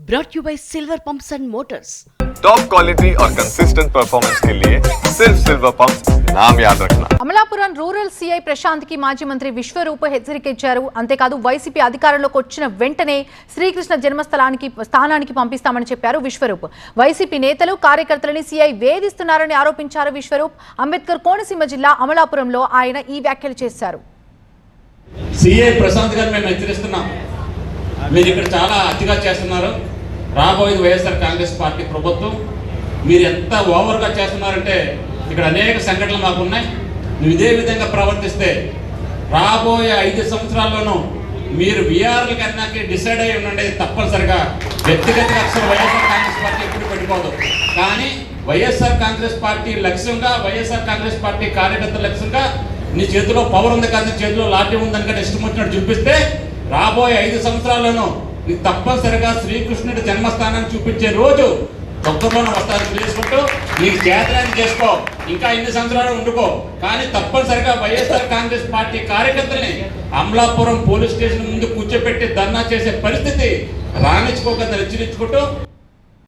brought you by Silver Pumps and Motors. Top quality और consistent performance के लिए सिर्फ सिल्वर पंप्स नाम याद रखना. అమలాపురం రూరల్ సిఐ ప్రశాంత్ కి మాజీ మంత్రి విశ్వరూప్ హెచ్చరిక ఇచ్చారు. అంతేకాదు వైసీపీ అధికారంలోకి వచ్చిన వెంటనే శ్రీకృష్ణ స్థానానికి పంపిస్తామని చెప్పారు విశ్వరూప్. వైసీపీ నేతలు కార్యకర్తలని సిఐ వేధిస్తున్నారని ఆరోపించారు విశ్వరూప్. అంబేద్కర్ కోనసీమ జిల్లా అమలాపురంలో ఆయన ఈ వ్యాఖ్యలు చేశారు. సిఐ ప్రశాంత్ గారు మేము హెచ్చరిస్తున్నాం, మీరు ఇక్కడ చాలా అతిగా చేస్తున్నారు. రాబోయేది వైఎస్ఆర్ కాంగ్రెస్ పార్టీ ప్రభుత్వం. మీరు ఎంత ఓవర్గా చేస్తున్నారంటే ఇక్కడ అనేక సంఘటనలు మాకు ఉన్నాయి. నువ్వు ఇదే విధంగా ప్రవర్తిస్తే రాబోయే 5 సంవత్సరాల్లోనూ మీరు వీఆర్ల కన్నాకి డిసైడ్ అయి ఉండండి. తప్పనిసరిగా వ్యక్తిగతంగా అసలు వైఎస్ఆర్ కాంగ్రెస్ పార్టీ ఎప్పుడు పెట్టుకోదు, కానీ వైఎస్ఆర్ కాంగ్రెస్ పార్టీ లక్ష్యంగా, వైఎస్ఆర్ కాంగ్రెస్ పార్టీ కార్యకర్తల లక్ష్యంగా నీ చేతిలో పవర్ ఉంది కానీ చేతిలో లాఠీ ఉందని కానీ ఇష్టం వచ్చినట్టు చూపిస్తే రాబోయే 5 సంవత్సరాల్లోనూ నీకు తప్పనిసరిగా శ్రీకృష్ణుడి జన్మస్థానాన్ని చూపించే రోజు తొక్కలోనే వస్తారని తెలుసుకుంటూ నీకు చేతనాన్ని చేసుకో, ఇంకా ఇన్ని సంవత్సరాలు ఉండుకో, కానీ తప్పనిసరిగా వైఎస్ఆర్ కాంగ్రెస్ పార్టీ కార్యకర్తల్ని అమలాపురం పోలీస్ స్టేషన్ ముందు కూర్చోపెట్టి ధర్నా చేసే పరిస్థితి రాణించుకోకుండా హెచ్చరించుకుంటూ